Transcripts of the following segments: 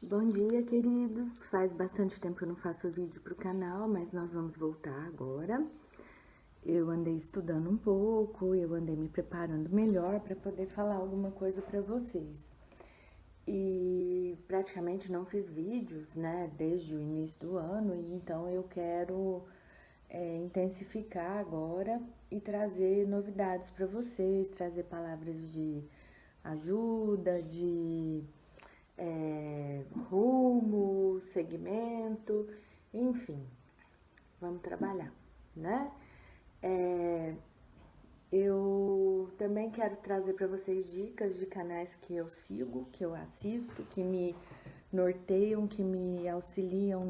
Bom dia, queridos. Faz bastante tempo que eu não faço vídeo pro canal, mas nós vamos voltar agora. Eu andei estudando um pouco, eu andei me preparando melhor para poder falar alguma coisa para vocês. E praticamente não fiz vídeos, né, desde o início do ano, e então eu quero intensificar agora e trazer novidades para vocês, trazer palavras de ajuda, de rumo, segmento, enfim, vamos trabalhar, né? Eu também quero trazer para vocês dicas de canais que eu sigo, que eu assisto, que me norteiam, que me auxiliam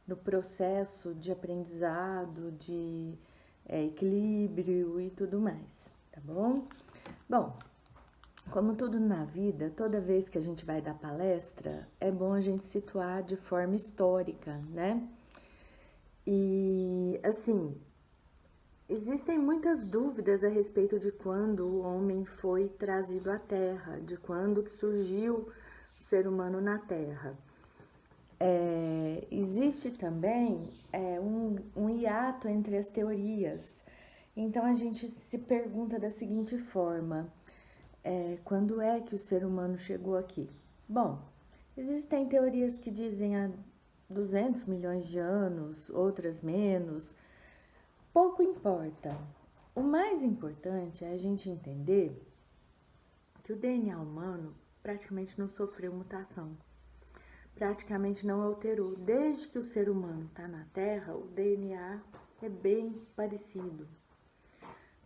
no processo de aprendizado, de equilíbrio e tudo mais, tá bom? Bom, como tudo na vida, toda vez que a gente vai dar palestra, é bom a gente situar de forma histórica, né? E assim, existem muitas dúvidas a respeito de quando o homem foi trazido à Terra, de quando que surgiu o ser humano na Terra. Existe também um hiato entre as teorias. Então a gente se pergunta da seguinte forma: quando é que o ser humano chegou aqui? Bom, existem teorias que dizem há 200 milhões de anos, outras menos. Pouco importa. O mais importante é a gente entender que o DNA humano praticamente não sofreu mutação, praticamente não alterou. Desde que o ser humano está na Terra, o DNA é bem parecido,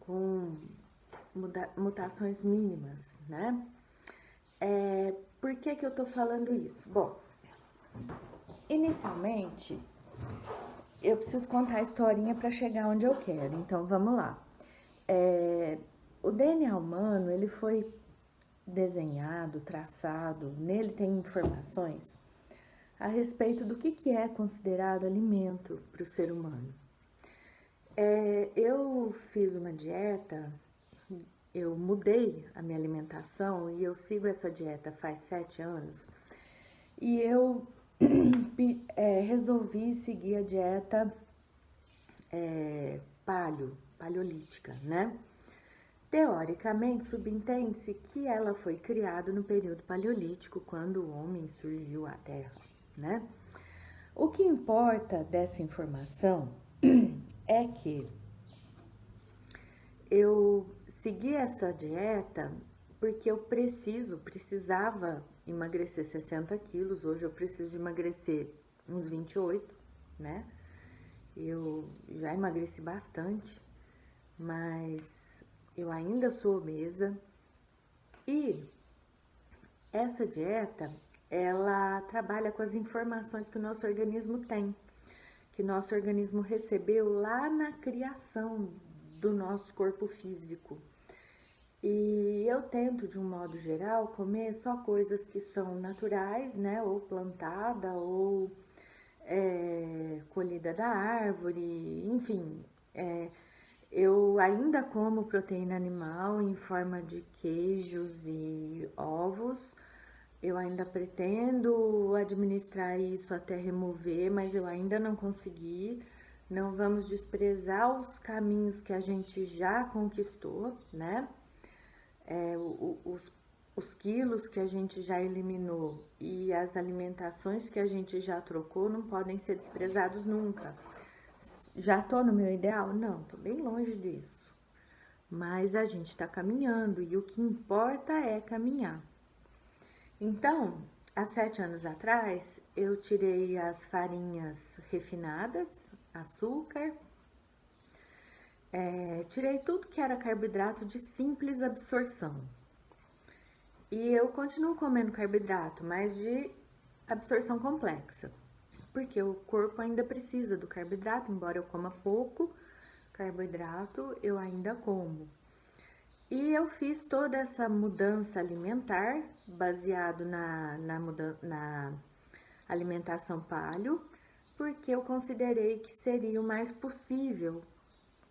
com mutações mínimas, né? Por que eu tô falando isso? Bom, inicialmente, eu preciso contar a historinha para chegar onde eu quero, então vamos lá. O DNA humano, ele foi desenhado, traçado, nele tem informações a respeito do que é considerado alimento para o ser humano. Eu fiz uma dieta, eu mudei a minha alimentação e eu sigo essa dieta faz 7 anos. E eu resolvi seguir a dieta paleolítica, né? Teoricamente, subentende-se que ela foi criada no período paleolítico, quando o homem surgiu à Terra, né? O que importa dessa informação é que eu segui essa dieta porque eu precisava emagrecer 60 quilos. Hoje eu preciso de emagrecer uns 28, né? Eu já emagreci bastante, mas eu ainda sou obesa. E essa dieta, ela trabalha com as informações que o nosso organismo tem, que o nosso organismo recebeu lá na criação do nosso corpo físico. E eu tento, de um modo geral, comer só coisas que são naturais, né? Ou plantada, ou colhida da árvore, enfim. Eu ainda como proteína animal em forma de queijos e ovos. Eu ainda pretendo administrar isso até remover, mas eu ainda não consegui. Não vamos desprezar os caminhos que a gente já conquistou, né? Os quilos que a gente já eliminou e as alimentações que a gente já trocou não podem ser desprezados nunca. Já tô no meu ideal? Não, tô bem longe disso. Mas a gente tá caminhando e o que importa é caminhar. Então, há 7 anos atrás, eu tirei as farinhas refinadas, açúcar, tirei tudo que era carboidrato de simples absorção. E eu continuo comendo carboidrato, mas de absorção complexa, porque o corpo ainda precisa do carboidrato, embora eu coma pouco carboidrato, eu ainda como. E eu fiz toda essa mudança alimentar, baseado na alimentação paleo, porque eu considerei que seria o mais possível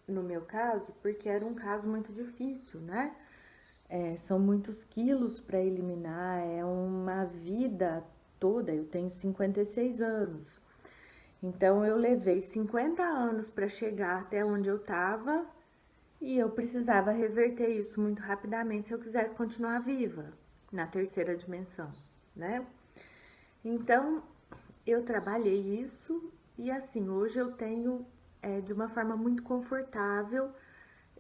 no meu caso, porque era um caso muito difícil, né? São muitos quilos para eliminar, é uma vida toda, eu tenho 56 anos. Então eu levei 50 anos para chegar até onde eu estava e eu precisava reverter isso muito rapidamente se eu quisesse continuar viva na terceira dimensão, né? Então eu trabalhei isso e assim, hoje eu tenho de uma forma muito confortável,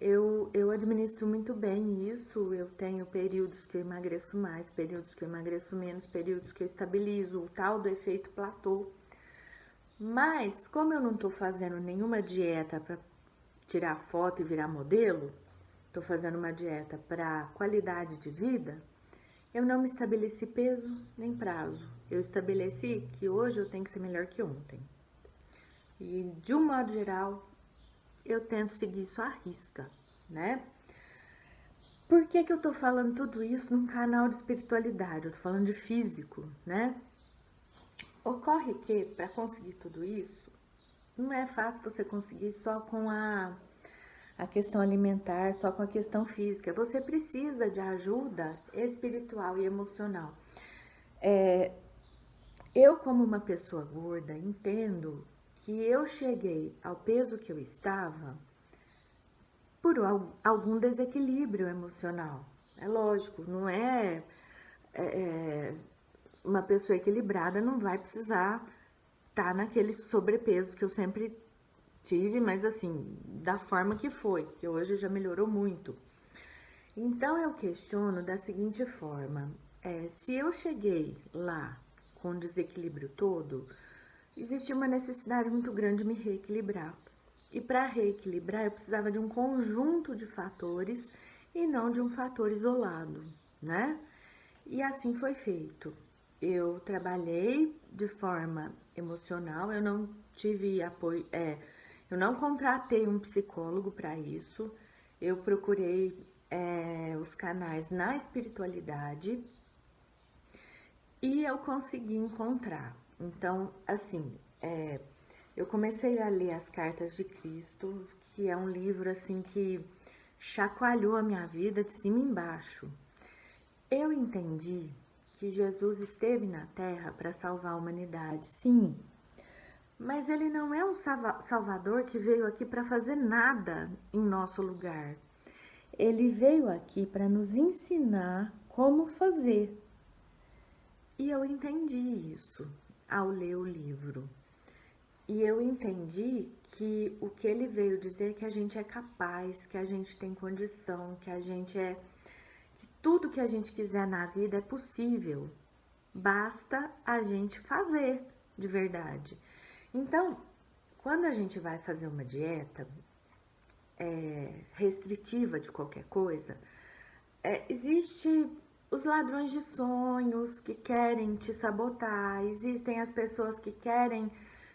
eu administro muito bem isso, eu tenho períodos que eu emagreço mais, períodos que eu emagreço menos, períodos que eu estabilizo, o tal do efeito platô. Mas, como eu não tô fazendo nenhuma dieta para tirar foto e virar modelo, tô fazendo uma dieta para qualidade de vida, eu não me estabeleci peso nem prazo. Eu estabeleci que hoje eu tenho que ser melhor que ontem. E, de um modo geral, eu tento seguir isso à risca, né? Por que que eu tô falando tudo isso num canal de espiritualidade? Eu tô falando de físico, né? Ocorre que, para conseguir tudo isso, não é fácil você conseguir só com a questão alimentar, só com a questão física. Você precisa de ajuda espiritual e emocional. Eu, como uma pessoa gorda, entendo que eu cheguei ao peso que eu estava por algum desequilíbrio emocional. É lógico, não uma pessoa equilibrada não vai precisar estar naquele sobrepeso que eu sempre tive, mas assim, da forma que foi, que hoje já melhorou muito. Então eu questiono da seguinte forma: se eu cheguei lá com o desequilíbrio todo, existia uma necessidade muito grande de me reequilibrar. E para reequilibrar, eu precisava de um conjunto de fatores e não de um fator isolado, né? E assim foi feito. Eu trabalhei de forma emocional, eu não tive apoio, eu não contratei um psicólogo para isso, eu procurei os canais na espiritualidade e eu consegui encontrar. Então, assim, eu comecei a ler as Cartas de Cristo, que é um livro assim que chacoalhou a minha vida de cima e embaixo. Eu entendi que Jesus esteve na Terra para salvar a humanidade, sim, mas ele não é um salvador que veio aqui para fazer nada em nosso lugar. Ele veio aqui para nos ensinar como fazer. E eu entendi isso ao ler o livro. E eu entendi que o que ele veio dizer é que a gente é capaz, que a gente tem condição, que tudo que a gente quiser na vida é possível. Basta a gente fazer de verdade. Então, quando a gente vai fazer uma dieta restritiva de qualquer coisa, existe os ladrões de sonhos que querem te sabotar, existem as pessoas que querem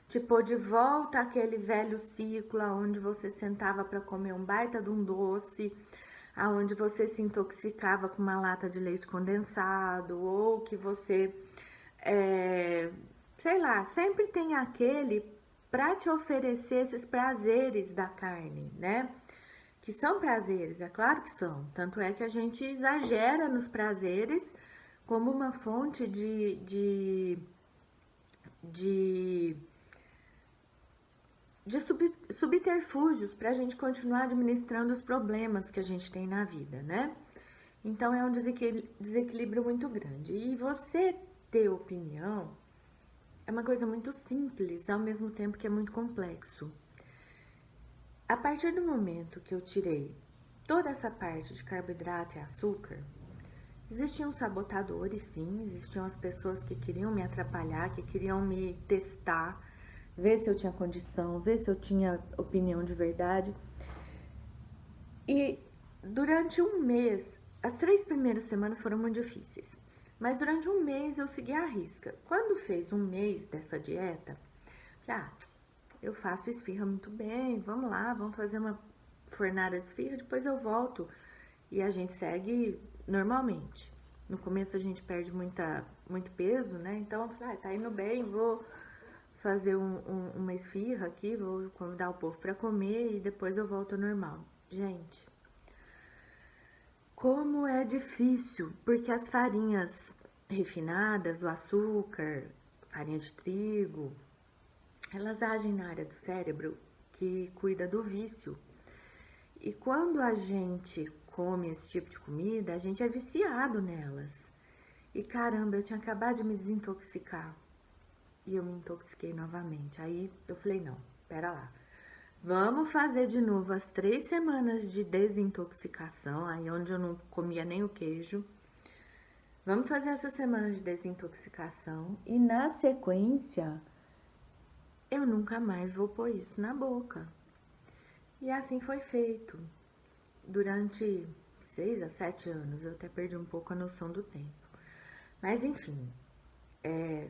te pôr de volta àquele velho ciclo onde você sentava para comer um baita de um doce, aonde você se intoxicava com uma lata de leite condensado, ou que você, sei lá, sempre tem aquele para te oferecer esses prazeres da carne, né? Que são prazeres, é claro que são. Tanto é que a gente exagera nos prazeres como uma fonte de subterfúgios para a gente continuar administrando os problemas que a gente tem na vida, né? Então é um desequilíbrio muito grande. E você ter opinião é uma coisa muito simples, ao mesmo tempo que é muito complexo. A partir do momento que eu tirei toda essa parte de carboidrato e açúcar, existiam sabotadores, sim, existiam as pessoas que queriam me atrapalhar, que queriam me testar, ver se eu tinha condição, ver se eu tinha opinião de verdade. E durante um mês, as 3 primeiras semanas foram muito difíceis, mas durante um mês eu segui à risca. Quando fez um mês dessa dieta, eu faço esfirra muito bem, vamos lá, vamos fazer uma fornada de esfirra, depois eu volto e a gente segue normalmente. No começo a gente perde muito peso, né? Então eu falei, tá indo bem, vou fazer uma esfirra aqui, vou convidar o povo para comer e depois eu volto ao normal. Gente, como é difícil, porque as farinhas refinadas, o açúcar, farinha de trigo, elas agem na área do cérebro que cuida do vício. E quando a gente come esse tipo de comida, a gente é viciado nelas. E caramba, eu tinha acabado de me desintoxicar. E eu me intoxiquei novamente. Aí eu falei, não, pera lá. Vamos fazer de novo as 3 semanas de desintoxicação, aí onde eu não comia nem o queijo. Vamos fazer essa semana de desintoxicação e na sequência eu nunca mais vou pôr isso na boca. E assim foi feito. Durante 6 a 7 anos, eu até perdi um pouco a noção do tempo. Mas enfim,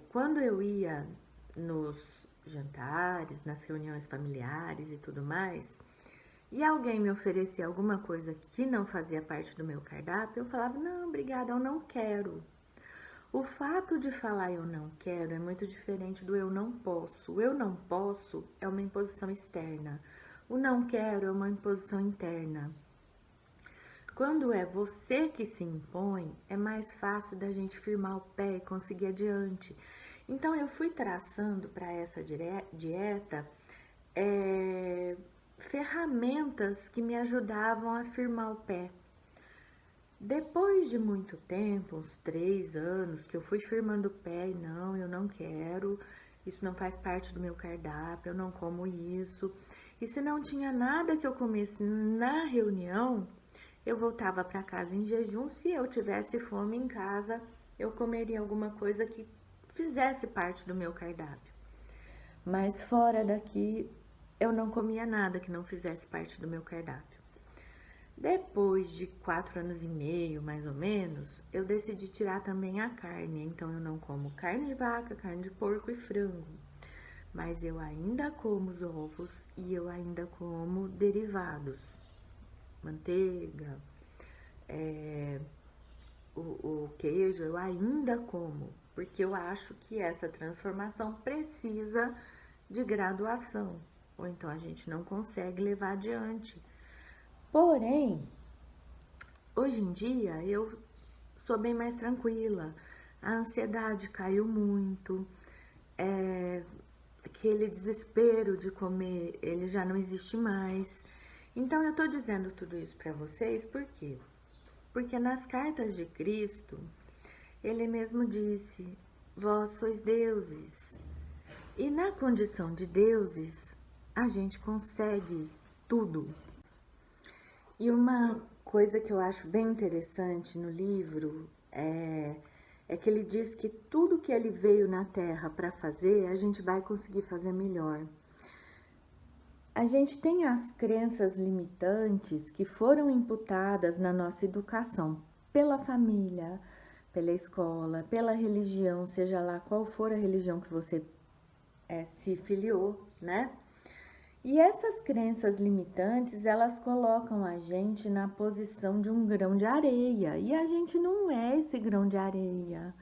quando eu ia nos jantares, nas reuniões familiares e tudo mais, e alguém me oferecia alguma coisa que não fazia parte do meu cardápio, eu falava, não, obrigada, eu não quero. O fato de falar eu não quero é muito diferente do eu não posso. O eu não posso é uma imposição externa. O não quero é uma imposição interna. Quando é você que se impõe, é mais fácil da gente firmar o pé e conseguir adiante. Então, eu fui traçando para essa dieta ferramentas que me ajudavam a firmar o pé. Depois de muito tempo, uns 3 anos, que eu fui firmando o pé e não, eu não quero, isso não faz parte do meu cardápio, eu não como isso. E se não tinha nada que eu comesse na reunião, eu voltava para casa em jejum. Se eu tivesse fome em casa, eu comeria alguma coisa que fizesse parte do meu cardápio. Mas fora daqui, eu não comia nada que não fizesse parte do meu cardápio. Depois de 4 anos e meio, mais ou menos, eu decidi tirar também a carne. Então, eu não como carne de vaca, carne de porco e frango. Mas eu ainda como os ovos e eu ainda como derivados. Manteiga, o queijo, eu ainda como. Porque eu acho que essa transformação precisa de graduação. Ou então a gente não consegue levar adiante. Porém, hoje em dia eu sou bem mais tranquila, a ansiedade caiu muito, aquele desespero de comer, ele já não existe mais. Então eu tô dizendo tudo isso para vocês, por quê? Porque nas cartas de Cristo, ele mesmo disse, vós sois deuses. E na condição de deuses, a gente consegue tudo. E uma coisa que eu acho bem interessante no livro é que ele diz que tudo que ele veio na Terra para fazer, a gente vai conseguir fazer melhor. A gente tem as crenças limitantes que foram imputadas na nossa educação pela família, pela escola, pela religião, seja lá qual for a religião que você se filiou, né? E essas crenças limitantes, elas colocam a gente na posição de um grão de areia. E a gente não é esse grão de areia.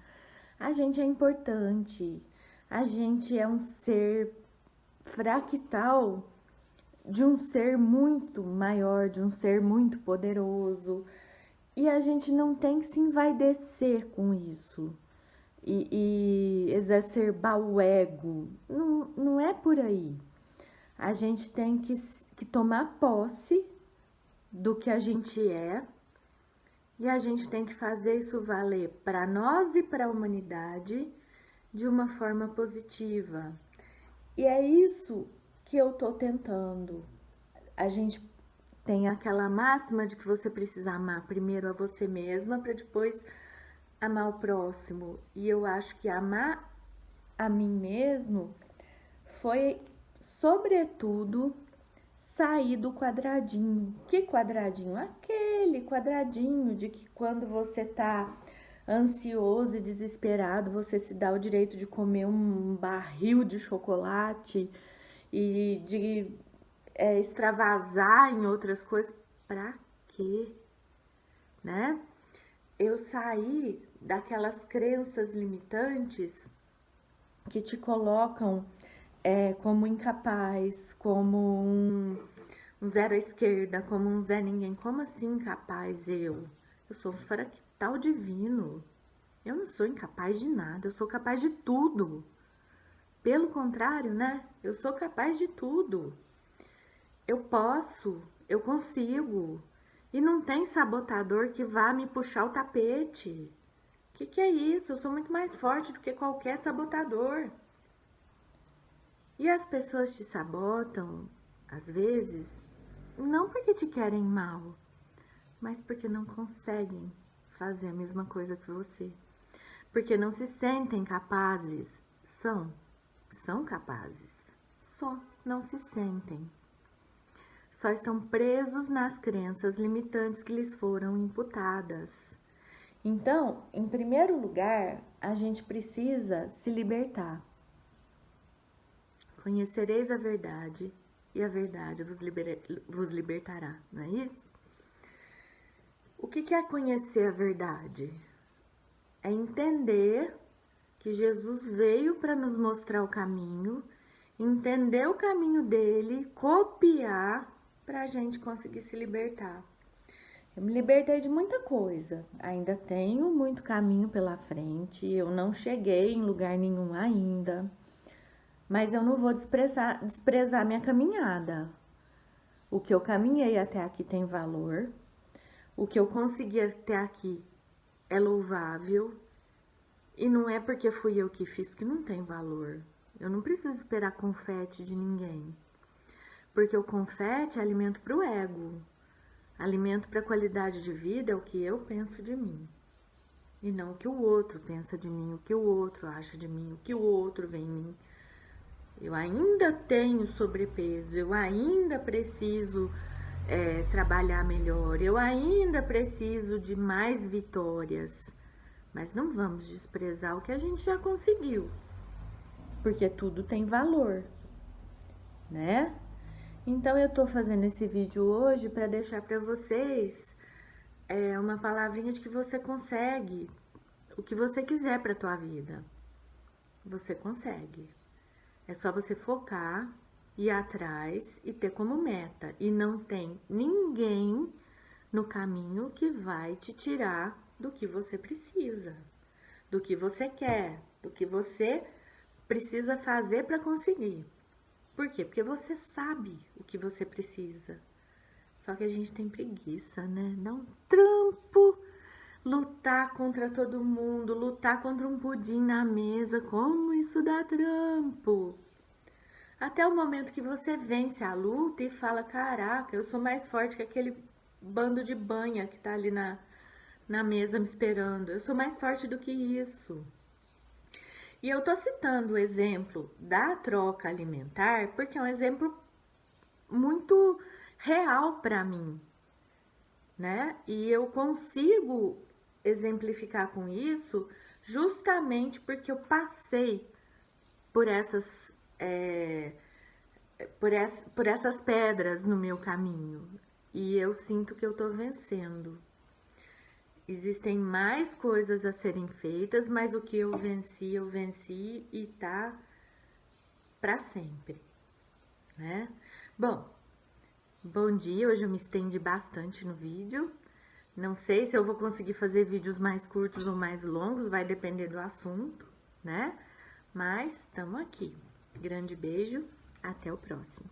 A gente é importante. A gente é um ser fractal de um ser muito maior, de um ser muito poderoso. E a gente não tem que se envaidecer com isso. E exacerbar o ego. Não é por aí. A gente tem que tomar posse do que a gente é e a gente tem que fazer isso valer para nós e para a humanidade de uma forma positiva. E é isso que eu tô tentando. A gente tem aquela máxima de que você precisa amar primeiro a você mesma para depois amar o próximo. E eu acho que amar a mim mesmo foi, sobretudo, sair do quadradinho. Que quadradinho? Aquele quadradinho de que quando você tá ansioso e desesperado, você se dá o direito de comer um barril de chocolate e de extravasar em outras coisas. Pra quê? Né? Eu saí daquelas crenças limitantes que te colocam como incapaz, como um zero à esquerda, como um Zé Ninguém. Como assim incapaz eu? Eu sou um fractal divino. Eu não sou incapaz de nada, eu sou capaz de tudo. Pelo contrário, né? Eu sou capaz de tudo. Eu posso, eu consigo. E não tem sabotador que vá me puxar o tapete. Que é isso? Eu sou muito mais forte do que qualquer sabotador. E as pessoas te sabotam, às vezes, não porque te querem mal, mas porque não conseguem fazer a mesma coisa que você. Porque não se sentem capazes. São capazes. Só não se sentem. Só estão presos nas crenças limitantes que lhes foram imputadas. Então, em primeiro lugar, a gente precisa se libertar. Conhecereis a verdade e a verdade vos libertará, não é isso? O que é conhecer a verdade? É entender que Jesus veio para nos mostrar o caminho, entender o caminho dele, copiar para a gente conseguir se libertar. Eu me libertei de muita coisa, ainda tenho muito caminho pela frente, eu não cheguei em lugar nenhum ainda, mas eu não vou desprezar minha caminhada. O que eu caminhei até aqui tem valor, o que eu consegui até aqui é louvável, e não é porque fui eu que fiz que não tem valor. Eu não preciso esperar confete de ninguém, porque o confete é alimento para o ego. Alimento para a qualidade de vida é o que eu penso de mim. E não o que o outro pensa de mim, o que o outro acha de mim, o que o outro vê em mim. Eu ainda tenho sobrepeso, eu ainda preciso trabalhar melhor, eu ainda preciso de mais vitórias. Mas não vamos desprezar o que a gente já conseguiu, porque tudo tem valor, né? Então eu tô fazendo esse vídeo hoje para deixar para vocês uma palavrinha de que você consegue o que você quiser para tua vida. Você consegue. É só você focar, ir atrás e ter como meta. E não tem ninguém no caminho que vai te tirar do que você precisa, do que você quer, do que você precisa fazer para conseguir. Por quê? Porque você sabe o que você precisa. Só que a gente tem preguiça, né? Dá um trampo lutar contra todo mundo, lutar contra um pudim na mesa. Como isso dá trampo? Até o momento que você vence a luta e fala: caraca, eu sou mais forte que aquele bando de banha que tá ali na mesa me esperando. Eu sou mais forte do que isso. E eu tô citando o exemplo da troca alimentar porque é um exemplo muito real para mim, né? E eu consigo exemplificar com isso justamente porque eu passei por essas por essas pedras no meu caminho e eu sinto que eu tô vencendo. Existem mais coisas a serem feitas, mas o que eu venci e tá pra sempre, né? Bom dia, hoje eu me estendi bastante no vídeo. Não sei se eu vou conseguir fazer vídeos mais curtos ou mais longos, vai depender do assunto, né? Mas estamos aqui. Grande beijo, até o próximo.